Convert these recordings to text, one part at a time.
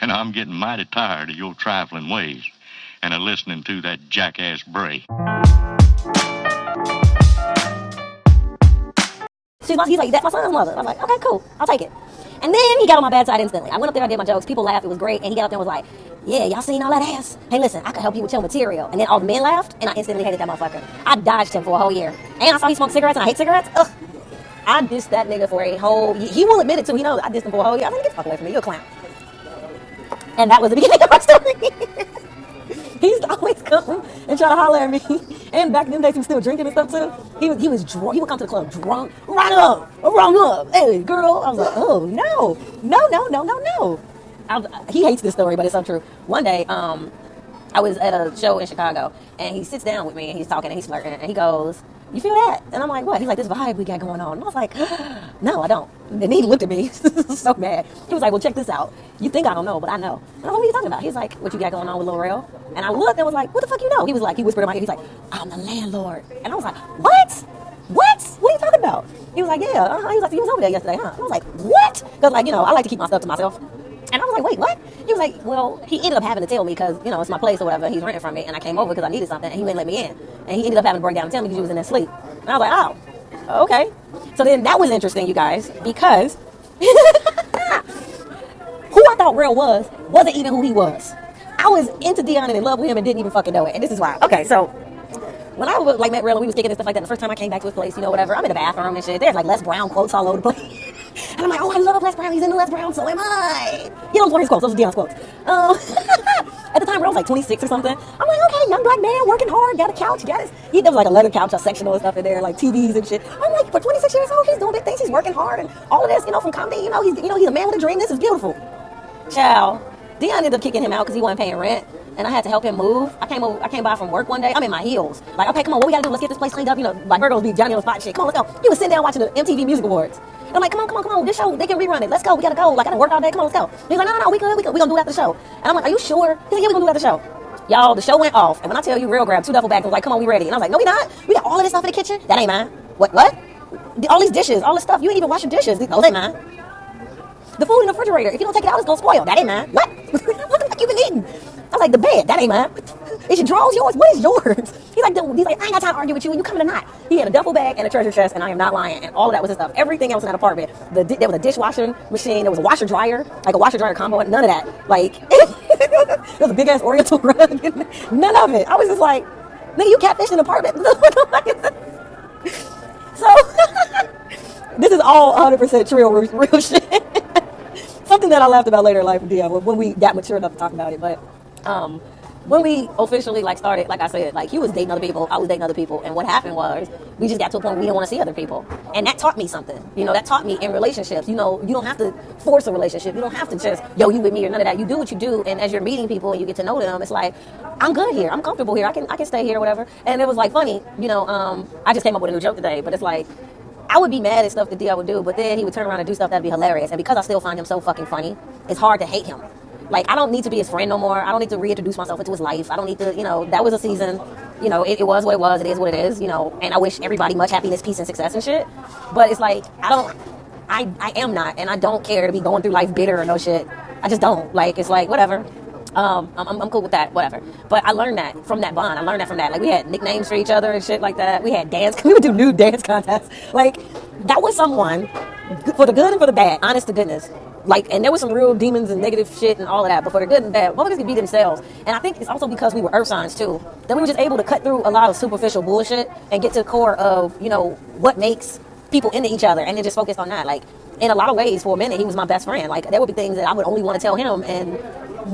and I'm getting mighty tired of your trifling ways and of listening to that jackass Bray. He's like, that's my son's mother. I'm like, okay, cool, I'll take it. And then he got on my bad side instantly. I went up there, I did my jokes, people laughed, it was great, and he got up there and was like, yeah, y'all seen all that ass? Hey, listen, I can help you with your material. And then all the men laughed, and I instantly hated that motherfucker. I dodged him for a whole year. And I saw he smoked cigarettes, and I hate cigarettes. Ugh. I dissed that nigga for a whole year. He will admit it too, he knows I dissed him for a whole year. I think, get the fuck away from me, you're a clown. And that was the beginning of our story. He used to always come and try to holler at me. And back in them days, he was still drinking and stuff too. He was drunk. He would come to the club drunk. Right up, wrong up. Hey, girl. I was like, oh no. He hates this story, but it's so true. One day, I was at a show in Chicago, and he sits down with me, and he's talking, and he's flirting, and he goes, you feel that? And I'm like, what? He's like, this vibe we got going on. And I was like, no, I don't. And he looked at me so mad. He was like, well, check this out. You think I don't know, but I know. And I was like, what are you talking about? He's like, what you got going on with Lil Rel? And I looked and was like, what the fuck you know? He was like, he whispered in my ear, he's like, I'm the landlord. And I was like, what? What are you talking about? He was like, yeah. He was like, he was over there yesterday, huh? And I was like, what? Because, like, you know, I like to keep my stuff to myself. And I was like, wait, what? He was like, well, he ended up having to tell me because, you know, it's my place or whatever. He's renting from me. And I came over because I needed something. And he wouldn't let me in. And he ended up having to break down and tell me because he was in there asleep. And I was like, oh, okay. So then that was interesting, you guys, because who I thought Rel wasn't even who he was. I was into Dion and in love with him and didn't even fucking know it. And this is why. Okay, so when I was, like, met Rel and we was kicking and stuff like that, the first time I came back to his place, you know, whatever, I'm in the bathroom and shit. There's, like, Les Brown quotes all over the place. And I'm like, oh, I love Les Brown. He's into Les Brown, so am I. You know, one of his quotes. Those are Dion's quotes. At the time, Rel was like 26 or something. I'm like, okay, young black man, working hard, got a couch, there was like a leather couch, a sectional and stuff in there, like TVs and shit. I'm like, for 26 years old, he's doing big things. He's working hard and all of this, you know, from comedy. You know, he's a man with a dream. This is beautiful. Child. Dion ended up kicking him out because he wasn't paying rent. And I had to help him move. I came by from work one day. I'm in my heels. Like, okay, come on, what we gotta do? Let's get this place cleaned up. You know, like Virgo's be Johnny on the spot and shit. Come on, let's go. He was sitting down watching the MTV Music Awards. And I'm like, come on. This show, they can rerun it. Let's go. We gotta go. Like, I gotta work all day. Come on, let's go. And he's like, no, we gonna do it after the show. And I'm like, are you sure? He's like, yeah, we gonna do it after the show. Y'all, the show went off. And when I tell you, Rel grabbed 2 duffel bags and was like, come on, we ready. And I was like, no, we not. We got all of this stuff in the kitchen. That ain't mine. What? All these dishes, all this stuff. You ain't even washing dishes. Those ain't mine. The food in the refrigerator, if you don't take it out, it's gonna spoil. That ain't mine. What? What the fuck you been eating? I was like, the bed, that ain't mine. Is your drawers yours? What is yours? He's like, I ain't got time to argue with you, and you coming or not. He had a duffel bag and a treasure chest, and I am not lying. And all of that was his stuff. Everything else in that apartment. There was a dishwashing machine. There was a washer dryer, like a washer dryer combo. None of that. Like, there was a big ass Oriental rug. None of it. I was just like, nigga, you catfished an apartment. So this is all 100% real shit. Something that I laughed about later in life with Dion when we got mature enough to talk about it. But when we officially started, like I said, he was dating other people, I was dating other people, and what happened was we just got to a point where we didn't want to see other people, and that taught me something. You know, that taught me in relationships. You know, you don't have to force a relationship. You don't have to just you with me or none of that. You do what you do, and as you're meeting people and you get to know them, it's like, I'm good here, I'm comfortable here, I can stay here or whatever. And it was funny. You know, I just came up with a new joke today, but it's like, I would be mad at stuff that Dion would do, but then he would turn around and do stuff that'd be hilarious. And because I still find him so fucking funny, it's hard to hate him. Like, I don't need to be his friend no more. I don't need to reintroduce myself into his life. I don't need to, you know, that was a season. You know, it was what it was. It is what it is, you know. And I wish everybody much happiness, peace, and success and shit. But it's like, I am not. And I don't care to be going through life bitter or no shit. I just don't. Like, it's like, whatever. I'm cool with that, whatever. But I learned that from that bond. I learned that from that. Like, we had nicknames for each other and shit like that. We had we would do nude dance contests. Like, that was someone, for the good and for the bad, honest to goodness. Like, and there was some real demons and negative shit and all of that, but for the good and bad, motherfuckers could be themselves. And I think it's also because we were earth signs too, that we were just able to cut through a lot of superficial bullshit and get to the core of, you know, what makes people into each other, and then just focus on that. Like, in a lot of ways, for a minute, he was my best friend. Like, there would be things that I would only want to tell him, and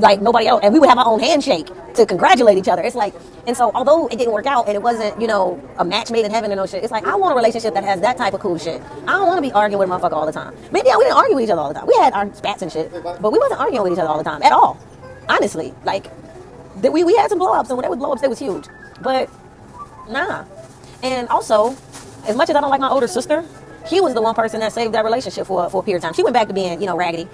like nobody else, and we would have our own handshake to congratulate each other. It's like, and so although it didn't work out and it wasn't, you know, a match made in heaven and no shit, it's like, I want a relationship that has that type of cool shit. I don't want to be arguing with a motherfucker all the time. Maybe we didn't argue with each other all the time. We had our spats and shit, but we wasn't arguing with each other all the time at all. Honestly, like, we had some blow ups, and when there was blow ups, they was huge. But nah. And also, as much as I don't like my older sister, he was the one person that saved that relationship for a period of time. She went back to being, you know, raggedy.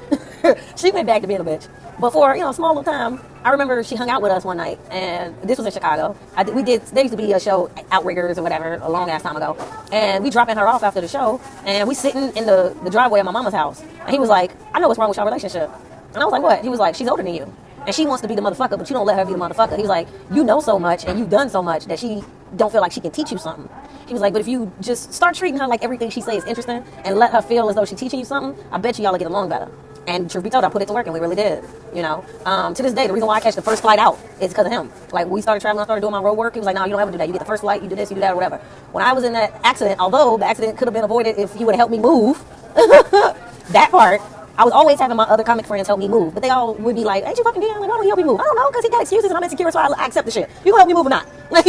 She went back to being a bitch. But for, you know, a small little time, I remember she hung out with us one night, and this was in Chicago. There used to be a show, Outriggers or whatever, a long ass time ago. And we dropping her off after the show, and we sitting in the driveway of my mama's house. And he was like, I know what's wrong with your relationship. And I was like, what? He was like, she's older than you. And she wants to be the motherfucker, but you don't let her be the motherfucker. He was like, you know so much and you've done so much that she don't feel like she can teach you something. He was like, but if you just start treating her like everything she says is interesting and let her feel as though she's teaching you something, I bet you y'all will get along better. And truth be told, I put it to work and we really did, you know. To this day, the reason why I catch the first flight out is because of him. Like, we started traveling, I started doing my road work. He was like, no, you don't ever do that. You get the first flight, you do this, you do that, or whatever. When I was in that accident, although the accident could have been avoided if he would have helped me move, that part, I was always having my other comic friends help me move. But they all would be like, ain't you fucking damn, like, why don't you help me move? I don't know, because he got excuses and I'm insecure, so I accept the shit. You gonna help me move or not? Like,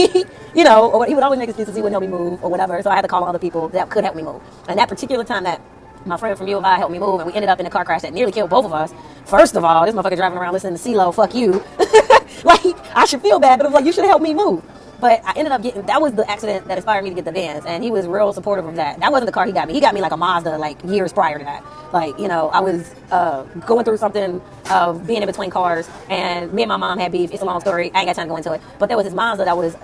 you know, or he would always make excuses he wouldn't help me move or whatever. So I had to call other people that could help me move. And that particular time that my friend from U of I helped me move, and we ended up in a car crash that nearly killed both of us. First of all, this motherfucker driving around listening to CeeLo, fuck you. Like, I should feel bad, but it was like, you should have helped me move. But I ended up getting, that was the accident that inspired me to get the Vans, and he was real supportive of that. That wasn't the car he got me. He got me like a Mazda, like years prior to that. Like, you know, I was going through something of being in between cars, and me and my mom had beef. It's a long story. I ain't got time to go into it. But there was this Mazda that was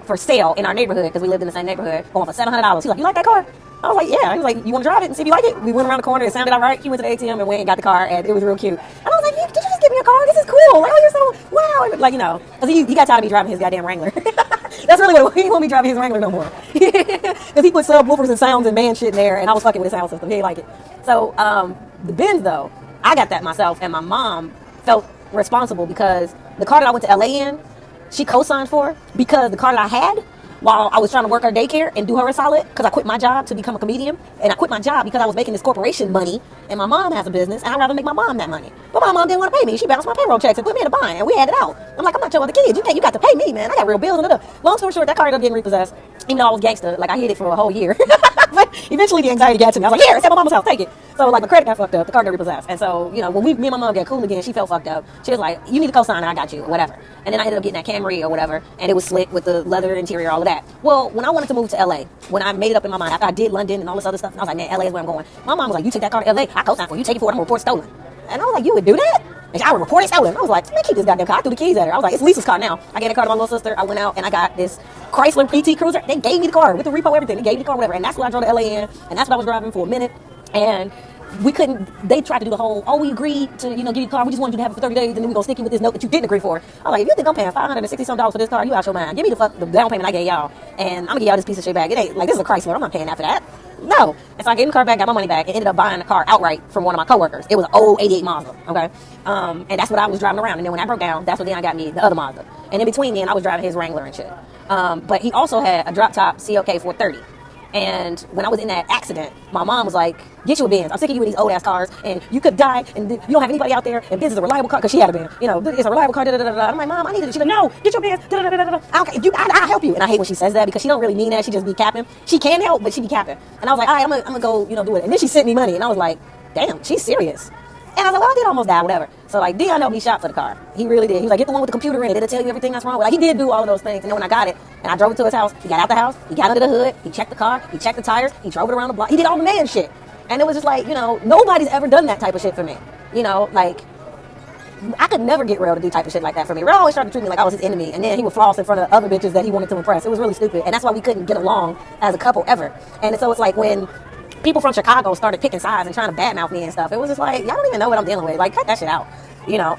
for sale in our neighborhood, because we lived in the same neighborhood, going for $700. He's like, you like that car? I was like, yeah. He was like, you want to drive it and see if you like it? We went around the corner. It sounded all right. He went to the ATM and went and got the car, and it was real cute. And I was like, did you just give me a car? This is cool. Like, oh, you're so, wow. Like, you know, because he got tired of me driving his goddamn Wrangler. That's really what it was. He didn't want me driving his Wrangler no more. Because he put subwoofers and sounds and man shit in there, and I was fucking with his sound system. He didn't like it. So, the Benz, though, I got that myself, and my mom felt responsible because the car that I went to LA in, she co-signed for, because the car that I had, while I was trying to work her daycare and do her a solid, because I quit my job to become a comedian, and I quit my job because I was making this corporation money, and my mom has a business, and I'd rather make my mom that money. But my mom didn't want to pay me. She bounced my payroll checks and put me in a bind, and we had it out. I'm like, I'm not your other kids. You got to pay me, man. I got real bills. And long story short, that car ended up getting repossessed, even though I was gangster. Like, I hid it for a whole year. But eventually the anxiety got to me. I was like, here, it's at my mama's house. Take it. So, like, my credit got fucked up. The car got repossessed. And so, you know, when me and my mom got cool again, she felt fucked up. She was like, you need to co-sign, I got you, whatever. And then I ended up getting that Camry or whatever, and it was slick with the leather interior, all of that. Well, when I wanted to move to LA, when I made it up in my mind, after I did London and all this other stuff, and I was like, man, LA is where I'm going. My mom was like, you took that car to LA, I co-signed for you, take it for it, I'm gonna report stolen. And I was like, you would do that? And I would report it stolen. I was like, man, keep this goddamn car. I threw the keys at her. I was like, it's Lisa's car now. I gave the car to my little sister. I went out and I got this Chrysler PT Cruiser. They gave me the car with the repo, everything. They gave me the car, whatever. And that's what I drove to LA in. And that's what I was driving for a minute. And we couldn't, they tried to do the whole, oh, we agreed to, you know, give you the car. We just wanted you to have it for 30 days. And then we're going to stick you with this note that you didn't agree for. I was like, if you think I'm paying $560 for this car, you out your mind. Give me the down payment I gave y'all. And I'm going to give y'all this piece of shit back. It ain't, like, this is a Chrysler. I'm not paying that for that. No. And so I gave the car back, got my money back, and ended up buying the car outright from one of my coworkers. It was an old 88 Mazda, okay? And that's what I was driving around. And then when I broke down, that's when Dion got me the other Mazda. And in between then, I was driving his Wrangler and shit. But he also had a drop-top CLK 430. And when I was in that accident, my mom was like, get you a Benz. I'm sick of you with these old-ass cars, and you could die, and you don't have anybody out there, and Benz is a reliable car, because she had a Benz. You know, it's a reliable car, da-da-da-da-da. I'm like, Mom, I need it. She's like, no, get your Benz, da-da-da-da-da. I don't care. I'll help you. And I hate when she says that, because she don't really mean that. She just be capping. She can help, but she be capping. And I was like, all right, I'm gonna go, you know, do it. And then she sent me money, and I was like, damn, she's serious. And I was like, well, I did almost die, whatever. So, like, Dion helped me shop for the car. He really did. He was like, get the one with the computer in it. It'll tell you everything that's wrong. Like, he did do all of those things. And then when I got it, and I drove it to his house, he got out the house, he got under the hood, he checked the car, he checked the tires, he drove it around the block. He did all the man shit. And it was just like, you know, nobody's ever done that type of shit for me. You know, like, I could never get Real to do type of shit like that for me. Real always tried to treat me like I was his enemy. And then he would floss in front of other bitches that he wanted to impress. It was really stupid. And that's why we couldn't get along as a couple ever. And so it's like when people from Chicago started picking sides and trying to badmouth me and stuff, it was just like, y'all don't even know what I'm dealing with. Like, cut that shit out. You know,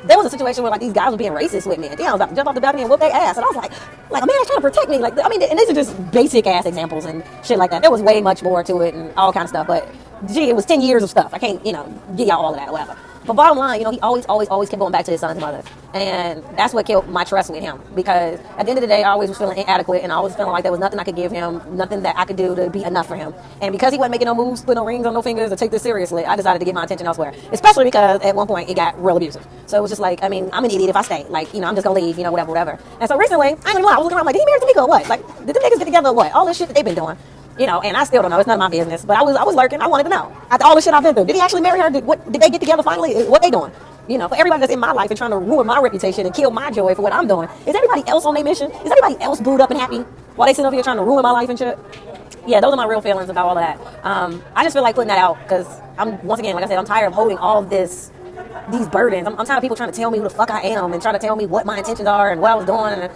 there was a situation where, like, these guys were being racist with me. And then I was about to jump off the balcony and whoop their ass. And I was like, a man is trying to protect me. Like, I mean, and these are just basic-ass examples and shit like that. There was way much more to it and all kind of stuff. But, gee, it was 10 years of stuff. I can't, you know, give y'all all of that or whatever. But bottom line, you know, he always kept going back to his son's mother. And that's what killed my trust with him. Because at the end of the day, I always was feeling inadequate, and I always feeling like there was nothing I could give him, nothing that I could do to be enough for him. And because he wasn't making no moves, put no rings on no fingers, or take this seriously, I decided to get my attention elsewhere. Especially because at one point it got real abusive. So it was just like, I mean, I'm an idiot if I stay. Like, you know, I'm just gonna leave, you know, whatever. And so recently, I ain't gonna lie, I was looking around like, did he marry Tamika or what? Like, did the niggas get together or what? All this shit that they've been doing. You know, and I still don't know. It's none of my business. But I was lurking. I wanted to know. After all the shit I've been through, did he actually marry her? Did they get together finally? What they doing? You know, for everybody that's in my life and trying to ruin my reputation and kill my joy for what I'm doing. Is everybody else on their mission? Is everybody else booed up and happy while they sitting over here trying to ruin my life and shit? Yeah, those are my real feelings about all of that. I just feel like putting that out because once again, like I said, I'm tired of holding all of these burdens. I'm tired of people trying to tell me who the fuck I am and trying to tell me what my intentions are and what I was doing. And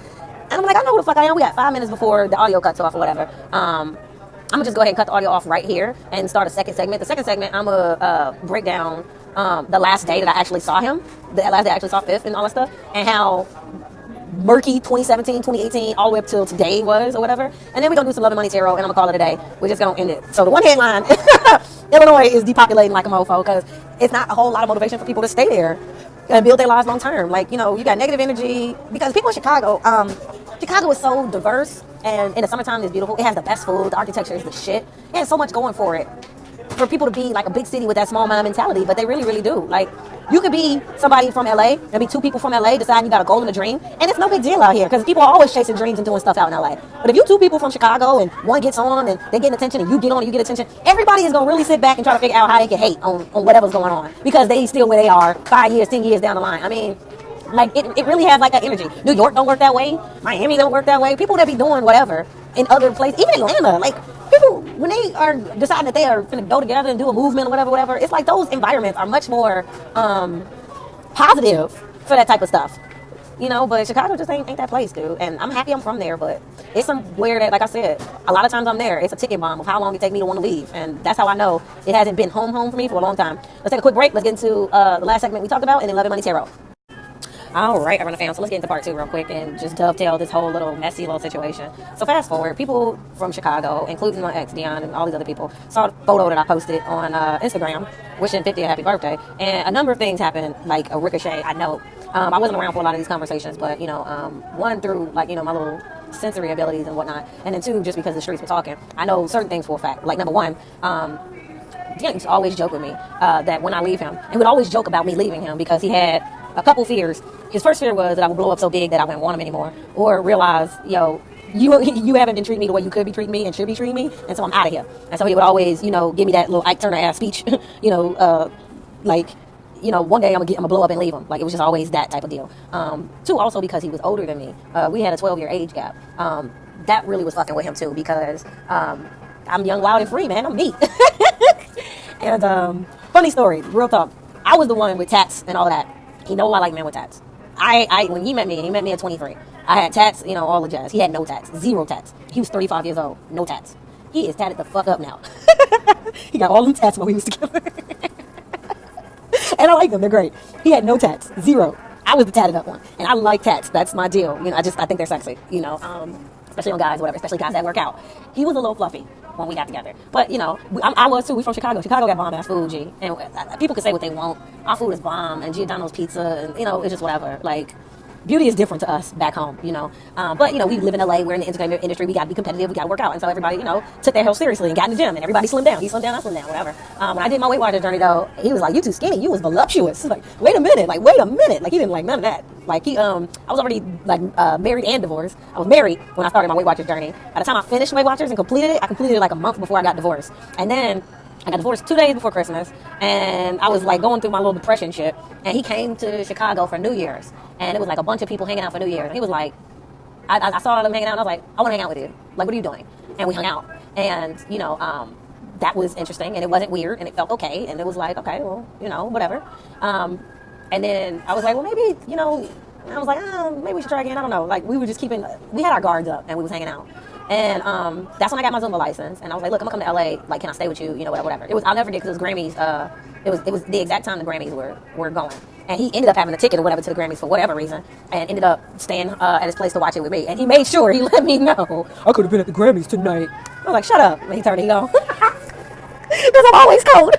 I'm like, I know who the fuck I am. We got 5 minutes before the audio cuts off or whatever. I'm gonna just go ahead and cut the audio off right here and start a second segment. The second segment, I'm gonna break down the last day that I actually saw him, the last day I actually saw Fifth and all that stuff, and how murky 2017, 2018, all the way up till today was or whatever. And then we're going to do some Love and Money Tarot, and I'm going to call it a day. We're just going to end it. So the one headline, Illinois is depopulating like a mofo, because it's not a whole lot of motivation for people to stay there and build their lives long term. Like, you know, you got negative energy, because people in Chicago, Chicago is so diverse, and in the summertime it's beautiful. It has the best food, the architecture is the shit. It has so much going for it. For people to be like a big city with that small mind mentality, but they really, really do. Like, you could be somebody from LA, maybe two people from LA deciding you got a goal and a dream, and it's no big deal out here, because people are always chasing dreams and doing stuff out in LA. But if you two people from Chicago and one gets on and they get attention and you get on and you get attention, everybody is going to really sit back and try to figure out how they can hate on whatever's going on, because they still where they are 5 years, 10 years down the line. I mean, like, it really has like that energy. New York don't work that way. Miami don't work that way. People that be doing whatever in other places, even Atlanta, like, people, when they are deciding that they are going to go together and do a movement or whatever, it's like those environments are much more positive for that type of stuff. You know, but Chicago just ain't that place, dude. And I'm happy I'm from there, but it's somewhere that, like I said, a lot of times I'm there, it's a ticket bomb of how long it take me to want to leave. And that's how I know it hasn't been home for me for a long time. Let's take a quick break. Let's get into the last segment we talked about, and then Love and Money Tarot. All right, I run a fan. So let's get into part two real quick and just dovetail this whole little messy little situation. So fast forward, people from Chicago, including my ex Dion and all these other people, saw the photo that I posted on Instagram, wishing 50 a happy birthday. And a number of things happened, like a ricochet. I know I wasn't around for a lot of these conversations, but you know, one through like, you know, my little sensory abilities and whatnot, and then two, just because the streets were talking. I know certain things for a fact. Like number one, Dion used to always joke with me that when I leave him, he would always joke about me leaving him because he had a couple fears. His first fear was that I would blow up so big that I wouldn't want him anymore, or realize, yo, you haven't been treating me the way you could be treating me and should be treating me, and so I'm out of here. And so he would always, you know, give me that little Ike Turner ass speech, you know, like, you know, one day I'm gonna blow up and leave him. Like, it was just always that type of deal. Two, also because he was older than me. We had a 12-year age gap. That really was fucking with him too, because I'm young, wild, and free, man. I'm me. And funny story, real talk. I was the one with tats and all that. He know I like men with tats. When he met me at 23. I had tats, you know, all the jazz. He had no tats, zero tats. He was 35 years old, no tats. He is tatted the fuck up now. He got all them tats while we was together. And I like them, they're great. He had no tats, zero. I was the tatted up one, and I like tats. That's my deal. You know, I think they're sexy. You know, especially on guys, whatever. Especially guys that work out. He was a little fluffy when we got together, but you know, I was too. We from Chicago. Chicago got bomb ass food, G. And people can say what they want. Our food is bomb, and Giordano's pizza, and you know, it's just whatever. Like, beauty is different to us back home, you know. But, you know, we live in LA. We're in the entertainment industry. We got to be competitive. We got to work out. And so everybody, you know, took their health seriously and got in the gym. And everybody slimmed down. He slimmed down. I slimmed down. Whatever. When I did my Weight Watchers journey, though, he was like, you too skinny. You was voluptuous. Like, wait a minute. Like, he didn't like none of that. Like, I was already, like, married and divorced. I was married when I started my Weight Watchers journey. By the time I finished Weight Watchers and completed it, I completed it like a month before I got divorced. And then I got divorced 2 days before Christmas, and I was like going through my little depression shit, and he came to Chicago for New Year's, and it was like a bunch of people hanging out for New Year's, and he was like, I saw them hanging out, and I was like, I want to hang out with you. Like, what are you doing? And we hung out, and, you know, that was interesting, and it wasn't weird, and it felt okay, and it was like, okay, well, you know, whatever. And then I was like, well, maybe, you know, I was like, maybe we should try again, I don't know. Like, we were just we had our guards up, and we was hanging out. And that's when I got my Zumba license, and I was like, look, I'm gonna come to LA, like, can I stay with you, you know, whatever. I'll never forget, because it was Grammys, it was the exact time the Grammys were going, and he ended up having a ticket or whatever to the Grammys for whatever reason, and ended up staying at his place to watch it with me, and he made sure he let me know I could have been at the Grammys tonight. I was like, shut up, and he turned it on, because I'm always cold.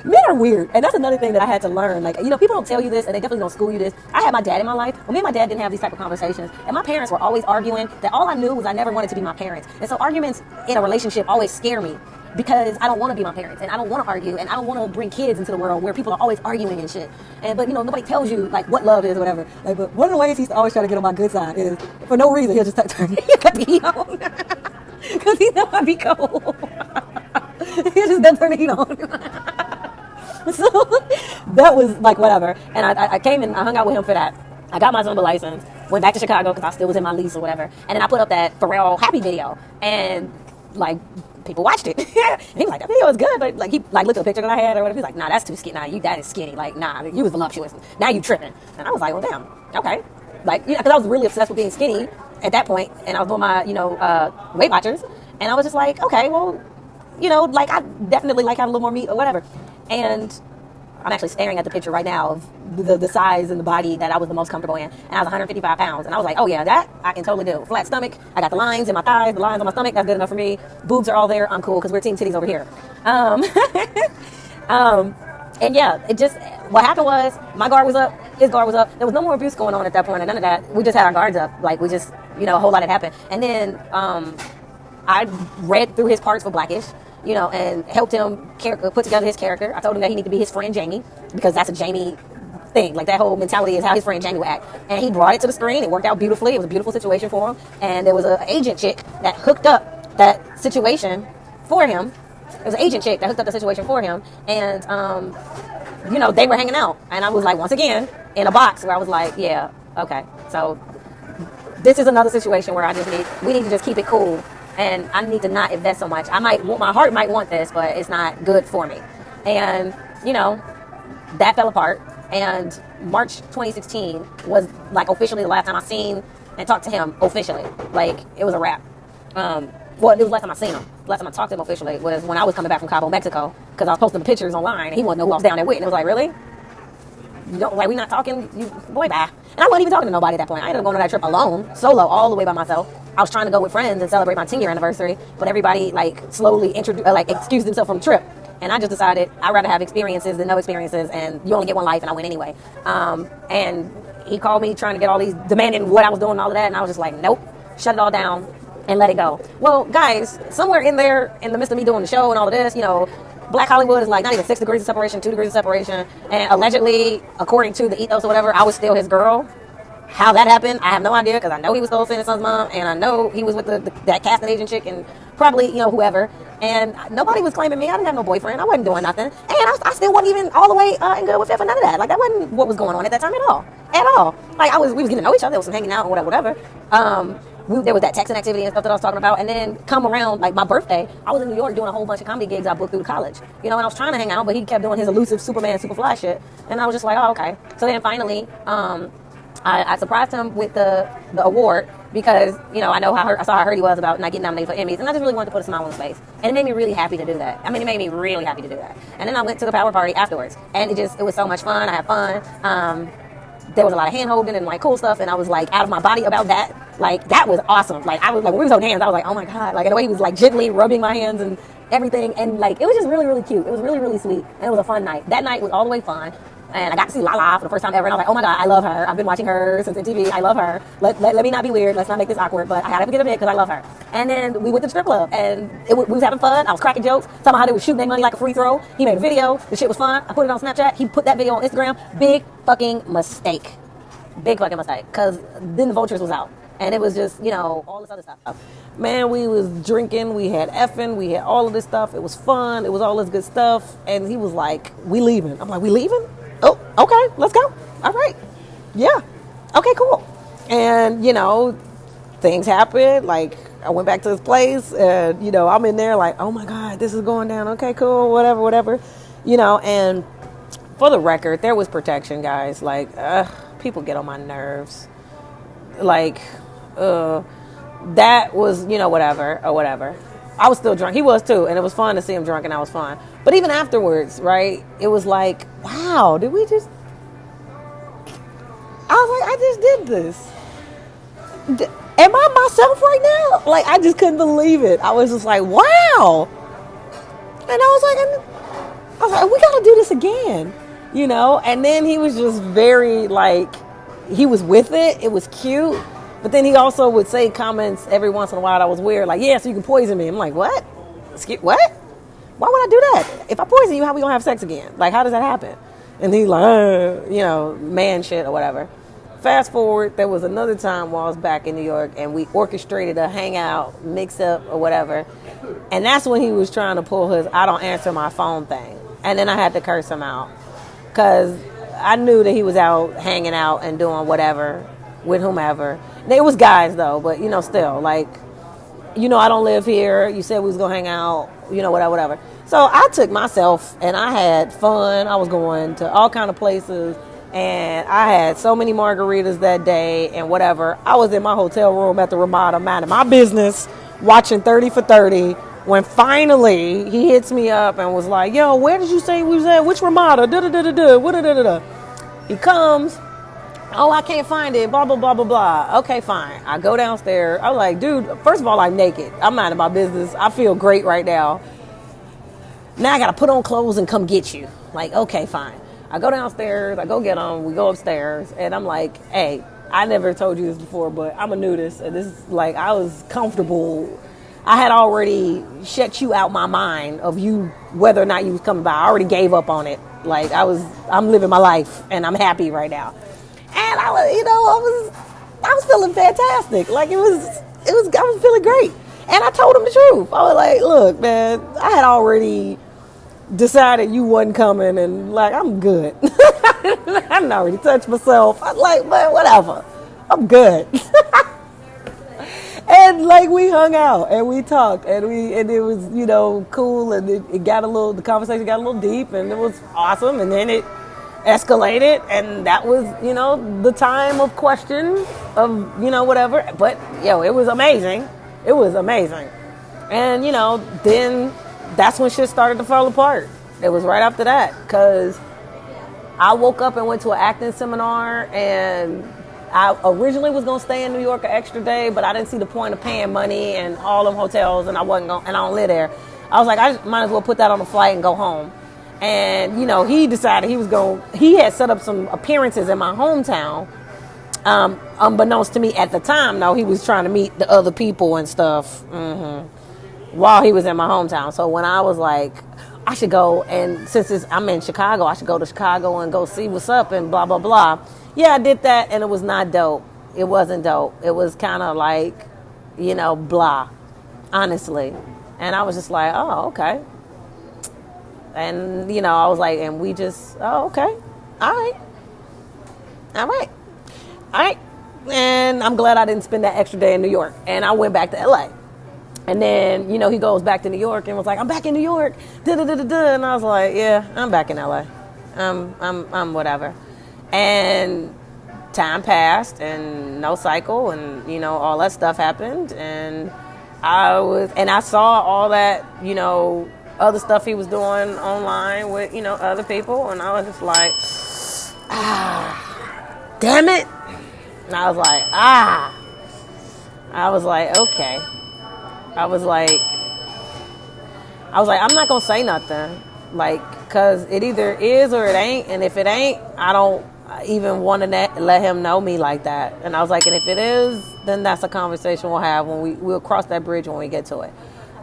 Men are weird, and that's another thing that I had to learn. Like, you know, people don't tell you this, and they definitely don't school you this. I had my dad in my life. Well, me and my dad didn't have these type of conversations, and my parents were always arguing. That all I knew was I never wanted to be my parents, and so arguments in a relationship always scare me, because I don't want to be my parents, and I don't want to argue, and I don't want to bring kids into the world where people are always arguing and shit. But you know, nobody tells you like what love is or whatever. Like, but one of the ways he's always trying to get on my good side is for no reason he'll just turn the heat on because he know I be cold. He'll just turn the heat on. So that was like whatever, and I came and I hung out with him for that. I got my Zumba license, went back to Chicago because I still was in my lease or whatever, and then I put up that Pharrell Happy video, and like people watched it. And he was like, that video is good, but like he like looked at the picture that I had or whatever. He was like, nah, that's too skinny. Nah, that is skinny. Like, nah, you was voluptuous. Now you tripping. And I was like, well, damn, okay. Like, you know, because I was really obsessed with being skinny at that point, and I was doing my, you know, Weight Watchers, and I was just like, okay, well, like I definitely like having a little more meat or whatever. And I'm actually staring at the picture right now of the size and the body that I was the most comfortable in. And I was 155 pounds. And I was like, oh yeah, that I can totally do. Flat stomach. I got the lines in my thighs, the lines on my stomach. That's good enough for me. Boobs are all there. I'm cool because we're team titties over here. And yeah, what happened was my guard was up, his guard was up. There was no more abuse going on at that point and none of that. We just had our guards up. Like we just, a whole lot had happened. And then I read through his parts for Blackish, and helped him put together his character. I told him that he needed to be his friend Jamie because that's a Jamie thing. Like that whole mentality is how his friend Jamie would act. And he brought it to the screen. It worked out beautifully. It was a beautiful situation for him. And there was an agent chick that hooked up that situation for him. It was an agent chick that hooked up the situation for him. And, they were hanging out. And I was like, once again, in a box where I was like, yeah, okay. So this is another situation where we need to just keep it cool. And I need to not invest so much. My heart might want this, but it's not good for me. And, that fell apart. And March 2016 was like officially the last time I seen and talked to him officially. Like it was a wrap. It was the last time I seen him. The last time I talked to him officially was when I was coming back from Cabo, Mexico, because I was posting the pictures online and he wanted to know who I was down there with. And it was like, really? You don't, like, we not talking? Boy, bye. And I wasn't even talking to nobody at that point. I ended up going on that trip alone, solo, all the way by myself. I was trying to go with friends and celebrate my 10-year anniversary, but everybody slowly excused themselves from the trip. And I just decided I'd rather have experiences than no experiences, and you only get one life, and I went anyway. And he called me trying to get all these, demanding what I was doing and all of that, and I was just like, nope, shut it all down and let it go. Well, guys, somewhere in there, in the midst of me doing the show and all of this, Black Hollywood is like not even 6 degrees of separation, 2 degrees of separation, and allegedly, according to the ethos or whatever, I was still his girl. How that happened, I have no idea, because I know he was still seeing his son's mom, and I know he was with that casting agent chick, and probably, whoever, and nobody was claiming me. I didn't have no boyfriend. I wasn't doing nothing, and I still wasn't even all the way in good with it for none of that. Like, that wasn't what was going on at that time at all. Like, we was getting to know each other, there was some hanging out, and whatever. There was that texting activity and stuff that I was talking about, and then come around, like, my birthday, I was in New York doing a whole bunch of comedy gigs I booked through college, and I was trying to hang out, but he kept doing his elusive Superman, Superfly shit, and I was just like, oh, okay. So then finally, I surprised him with the award because, I know how hurt he was about not getting nominated for Emmys, and I just really wanted to put a smile on his face, and it made me really happy to do that. I mean, it made me really happy to do that. And then I went to the power party afterwards, and it was so much fun. I had fun. There was a lot of hand holding and like cool stuff, and I was like out of my body about that. Like, that was awesome. Like, I was like, when we was holding hands, I was like, oh my God. Like, and the way he was like gently rubbing my hands and everything, and like, it was just really, really cute. It was really, really sweet, and it was a fun night. That night was all the way fun. And I got to see Lala for the first time ever. And I was like, oh my God, I love her. I've been watching her since MTV. I love her. Let me not be weird. Let's not make this awkward. But I had to get a bit because I love her. And then we went to the strip club. And we was having fun. I was cracking jokes. Talking about how they were shooting their money like a free throw. He made a video. The shit was fun. I put it on Snapchat. He put that video on Instagram. Big fucking mistake. Big fucking mistake. Because then the Vultures was out. And it was just, all this other stuff. Man, we was drinking. We had effing. We had all of this stuff. It was fun. It was all this good stuff. And he was like, we leaving. I'm like, we leaving? Oh, okay, let's go. All right. Yeah. Okay, cool. And, things happened. Like, I went back to his place and, I'm in there like, oh my God, this is going down. Okay, cool, whatever. And for the record, there was protection, guys. Like, people get on my nerves. Like, that was, whatever. I was still drunk. He was too. And it was fun to see him drunk, and I was fun. But even afterwards, right, it was like, wow, I was like, I just did this. Am I myself right now? Like, I just couldn't believe it. I was just like, wow. And I was like, we got to do this again, And then he was just very, like, he was with it. It was cute. But then he also would say comments every once in a while that was weird, like, yeah, so you can poison me. I'm like, what? What? Why would I do that? If I poison you, how we gonna have sex again? Like, how does that happen? And he's like, man shit or whatever. Fast forward, there was another time while I was back in New York, and we orchestrated a hangout, mix up or whatever. And that's when he was trying to pull his I don't answer my phone thing. And then I had to curse him out because I knew that he was out hanging out and doing whatever with whomever. They was guys though, but still, like, I don't live here. You said we was gonna hang out, whatever. So I took myself and I had fun. I was going to all kind of places, and I had so many margaritas that day and whatever. I was in my hotel room at the Ramada minding my business, watching 30 for 30, when finally he hits me up and was like, yo, where did you say we was at? Which Ramada? Da-da-da-da-da. He comes. Oh, I can't find it. Blah, blah, blah, blah, blah. Okay, fine. I go downstairs. I'm like, dude, first of all, I'm naked. I'm minding my business. I feel great right now. Now I got to put on clothes and come get you. Like, okay, fine. I go downstairs. I go get them. We go upstairs. And I'm like, hey, I never told you this before, but I'm a nudist. And this is like, I was comfortable. I had already shut you out my mind of you, whether or not you was coming by. I already gave up on it. Like, I'm living my life and I'm happy right now. And I was feeling fantastic. Like I was feeling great. And I told him the truth. I was like, look, man, I had already decided you wasn't coming and like, I'm good. I hadn't already touched myself. I was like, man, whatever. I'm good. And like we hung out and we talked and it was, cool and the conversation got a little deep and it was awesome and then it escalated and that was, the time of question of, whatever. But it was amazing. It was amazing. And, then that's when shit started to fall apart. It was right after that because I woke up and went to an acting seminar and I originally was going to stay in New York an extra day, but I didn't see the point of paying money and all them hotels and I don't live there. I was like, I just might as well put that on a flight and go home. And, he decided he had set up some appearances in my hometown. Unbeknownst to me at the time, though, he was trying to meet the other people and stuff while he was in my hometown. So when I was like, I should go, and since I'm in Chicago, I should go to Chicago and go see what's up and blah, blah, blah. Yeah, I did that, and it was not dope. It wasn't dope. It was kind of like, blah, honestly. And I was just like, oh, okay. And, I was like, and we just, oh, okay. All right. And I'm glad I didn't spend that extra day in New York. And I went back to LA. And then, he goes back to New York and was like, I'm back in New York. Da-da-da-da-da. And I was like, yeah, I'm back in LA. I'm whatever. And time passed and no cycle and, all that stuff happened. And I saw all that, other stuff he was doing online with, other people. And I was just like, damn it. And I was like, okay. I was like, I'm not going to say nothing. Like, because it either is or it ain't. And if it ain't, I don't even want to let him know me like that. And I was like, and if it is, then that's a conversation we'll have we'll cross that bridge when we get to it.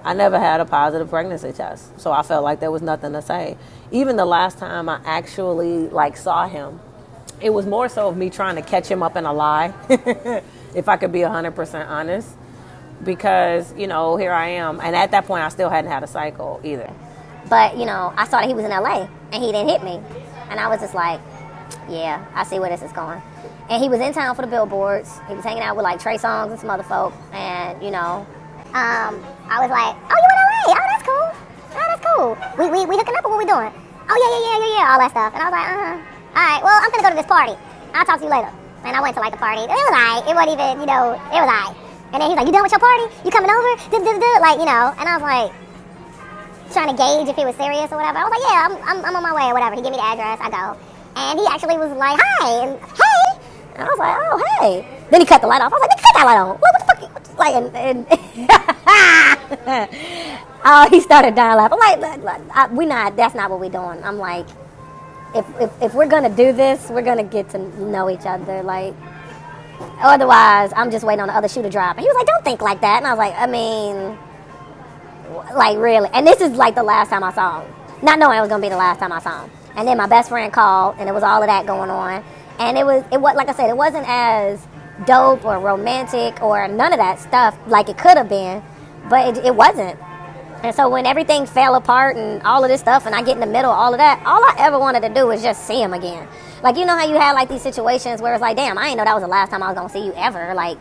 I never had a positive pregnancy test. So I felt like there was nothing to say. Even the last time I actually saw him, it was more so of me trying to catch him up in a lie. If I could be 100% honest. Because, here I am. And at that point, I still hadn't had a cycle either. But, I saw that he was in LA and he didn't hit me. And I was just like, yeah, I see where this is going. And he was in town for the billboards. He was hanging out with Trey Songz and some other folk. And, I was like, oh, you in LA? Oh, that's cool. Oh, that's cool. We hooking up or what we doing? Oh, yeah, all that stuff. And I was like, all right, well, I'm going to go to this party. I'll talk to you later. And I went to the party. It was all right. It wasn't even, it was all right. And then he's like, you done with your party? You coming over? And I was like, trying to gauge if he was serious or whatever. I was like, yeah, I'm on my way or whatever. He gave me the address. I go. And he actually was like, hi. And hey. And I was like, oh, hey. Then he cut the light off. I was like, cut that light on. What the fuck? Oh, he started dying laughing. I'm like, that's not what we're doing. I'm like, if we're going to do this, we're going to get to know each other. Otherwise, I'm just waiting on the other shoe to drop. And he was like, don't think like that. And I was like, I mean, really. And this is the last time I saw him. Not knowing it was going to be the last time I saw him. And then my best friend called, and it was all of that going on. And it was like I said, it wasn't as dope or romantic or none of that stuff like it could have been. But it wasn't. And so when everything fell apart and all of this stuff, and I get in the middle of all of that, all I ever wanted to do was just see him again. You know how you had these situations where it's like, damn, I didn't know that was the last time I was going to see you ever. I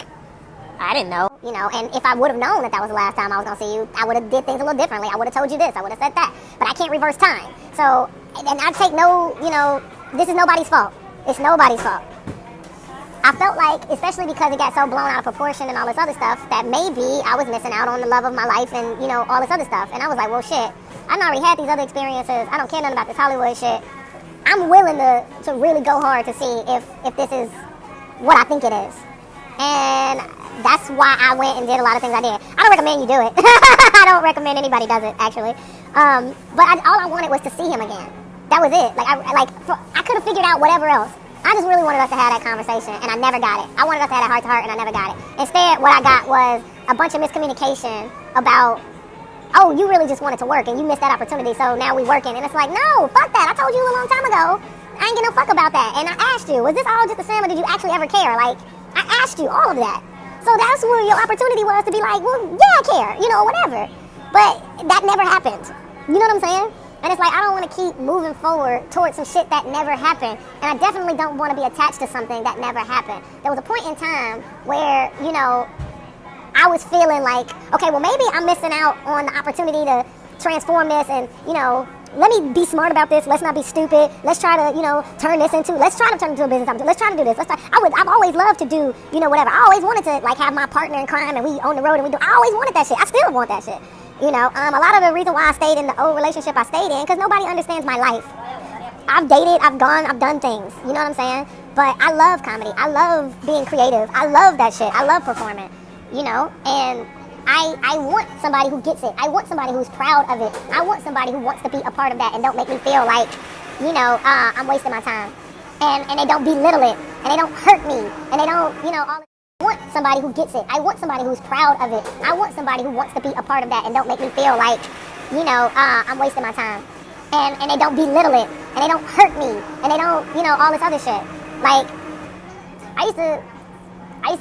didn't know. And if I would have known that was the last time I was going to see you, I would have did things a little differently. I would have told you this. I would have said that. But I can't reverse time. So, and I take no, this is nobody's fault. It's nobody's fault. I felt like, especially because it got so blown out of proportion and all this other stuff, that maybe I was missing out on the love of my life and, you know, all this other stuff. And I was like, well, shit, I already had these other experiences. I don't care nothing about this Hollywood shit. I'm willing to really go hard to see if this is what I think it is. And that's why I went and did a lot of things I did. I don't recommend you do it. I don't recommend anybody does it, actually. But all I wanted was to see him again. That was it. I could have figured out whatever else. I just really wanted us to have that conversation, and I never got it. I wanted us to have that heart-to-heart, and I never got it. Instead, what I got was a bunch of miscommunication about, oh, you really just wanted to work, and you missed that opportunity, so now we working. And it's like, no, fuck that. I told you a long time ago. I ain't give no fuck about that. And I asked you, was this all just a sim, or did you actually ever care? Like, I asked you all of that. So that's where your opportunity was to be like, well, yeah, I care, you know, whatever. But that never happened. You know what I'm saying? And it's like, I don't want to keep moving forward towards some shit that never happened. And I definitely don't want to be attached to something that never happened. There was a point in time where, you know, I was feeling like, okay, well, maybe I'm missing out on the opportunity to transform this and, you know, let me be smart about this. Let's not be stupid. Let's try to, you know, let's try to turn into a business opportunity. Let's try to do this. I've always loved to do, you know, whatever. I always wanted to, like, have my partner in crime and we on the road and I always wanted that shit. I still want that shit. You know, a lot of the reason why I stayed in the old relationship I stayed in, because nobody understands my life. I've dated, I've done things. You know what I'm saying? But I love comedy. I love being creative. I love that shit. I love performing, you know? And I want somebody who gets it. I want somebody who's proud of it. I want somebody who wants to be a part of that and don't make me feel like, you know, I'm wasting my time. And they don't belittle it. And they don't hurt me. And they don't, you know, all. I want somebody who gets it. I want somebody who's proud of it. I want somebody who wants to be a part of that and don't make me feel like, you know, I'm wasting my time. And they don't belittle it. And they don't hurt me. And they don't, you know, all this other shit. Like, I used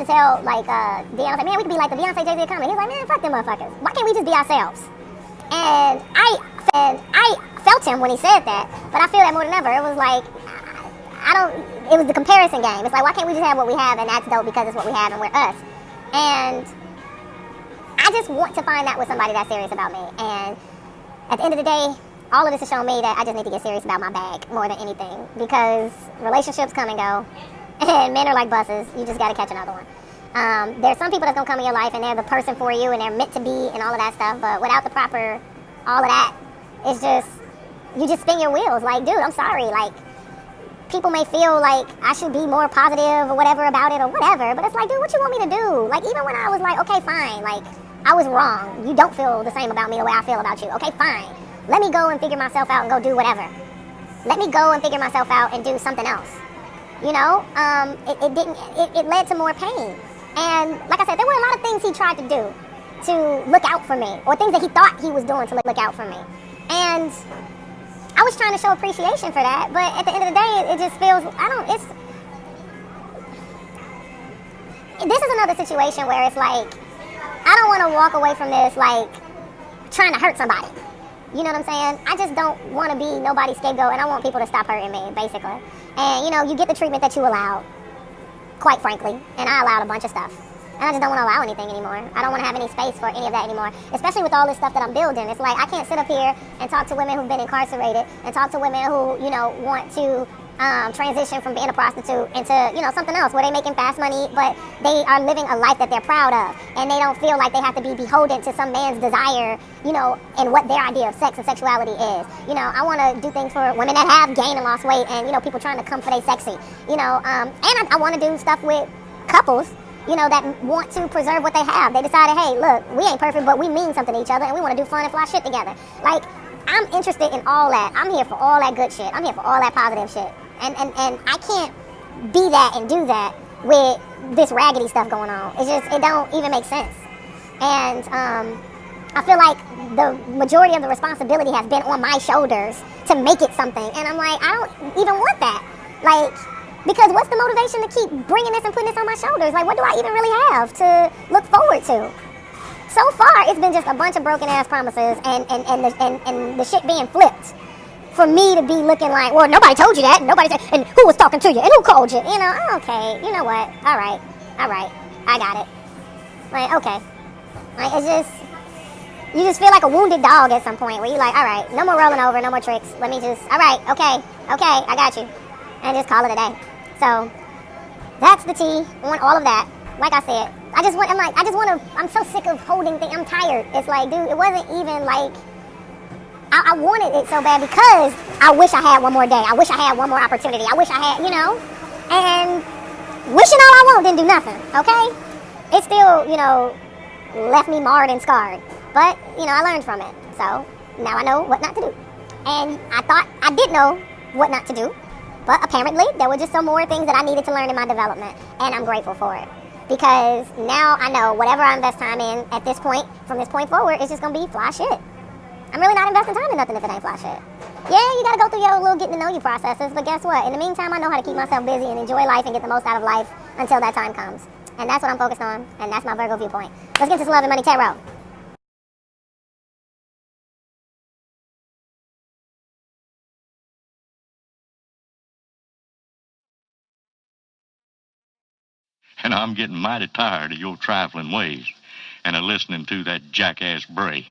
to tell, like, Deion, I was like, man, we could be like the Beyonce, Jay-Z comedy. He was like, man, fuck them motherfuckers. Why can't we just be ourselves? And I felt him when he said that. But I feel that more than ever. It was like, it was the comparison game. It's like, why can't we just have what we have and that's dope because it's what we have and we're us? And I just want to find that with somebody that's serious about me. And at the end of the day, all of this has shown me that I just need to get serious about my bag more than anything, because relationships come and go and men are like buses. You just got to catch another one. There's some people that's going to come in your life and they're the person for you and they're meant to be and all of that stuff, but without the proper, all of that, it's just, you just spin your wheels. Like, dude, I'm sorry. Like, people may feel like I should be more positive or whatever about it or whatever, but it's like, dude, what you want me to do? Like, even when I was like, okay, fine, like, I was wrong. You don't feel the same about me the way I feel about you. Okay, fine. Let me go and figure myself out and go do whatever. Let me go and figure myself out and do something else. You know, it led to more pain. And like I said, there were a lot of things he tried to do to look out for me, or things that he thought he was doing to look out for me. And I was trying to show appreciation for that, but at the end of the day, it just feels, this is another situation where it's like, I don't want to walk away from this, like, trying to hurt somebody. You know what I'm saying? I just don't want to be nobody's scapegoat, and I want people to stop hurting me, basically. And, you know, you get the treatment that you allowed, quite frankly, and I allowed a bunch of stuff. And I just don't want to allow anything anymore. I don't want to have any space for any of that anymore, especially with all this stuff that I'm building. It's like, I can't sit up here and talk to women who've been incarcerated and talk to women who, you know, want to transition from being a prostitute into, you know, something else where they're making fast money, but they are living a life that they're proud of, and they don't feel like they have to be beholden to some man's desire, you know, and what their idea of sex and sexuality is. You know, I want to do things for women that have gained and lost weight, and, you know, people trying to come for they sexy, you know, and I want to do stuff with couples, you know, that want to preserve what they have. They decided, hey, look, we ain't perfect, but we mean something to each other, and we want to do fun and fly shit together. Like, I'm interested in all that. I'm here for all that good shit. I'm here for all that positive shit. And I can't be that and do that with this raggedy stuff going on. It's just, it don't even make sense. And I feel like the majority of the responsibility has been on my shoulders to make it something. And I'm like, I don't even want that. Like, because what's the motivation to keep bringing this and putting this on my shoulders? Like, what do I even really have to look forward to? So far, it's been just a bunch of broken-ass promises and the shit being flipped. For me to be looking like, well, nobody told you that, and and who was talking to you, and who called you? You know, okay, you know what? All right, I got it. Like, okay. Like, it's just, you just feel like a wounded dog at some point where you're like, all right, no more rolling over, no more tricks. Let me just, all right, okay, I got you. And just call it a day. So, That's the tea on all of that. Like I said, I'm so sick of holding things. I'm tired. It's like, dude, it wasn't even like, I wanted it so bad because I wish I had one more day. I wish I had one more opportunity. I wish I had, and wishing all I want didn't do nothing, okay? It still, left me marred and scarred. But, I learned from it. So now I know what not to do. And I thought I did know what not to do. But apparently there were just some more things that I needed to learn in my development. And I'm grateful for it. Because now I know whatever I invest time in at this point, from this point forward, it's just going to be fly shit. I'm really not investing time in nothing if it ain't fly shit. Yeah, you got to go through your little getting to know you processes. But guess what? In the meantime, I know how to keep myself busy and enjoy life and get the most out of life until that time comes. And that's what I'm focused on. And that's my Virgo viewpoint. Let's get to some Love and Money Tarot. And I'm getting mighty tired of your trifling ways and of listening to that jackass Bray.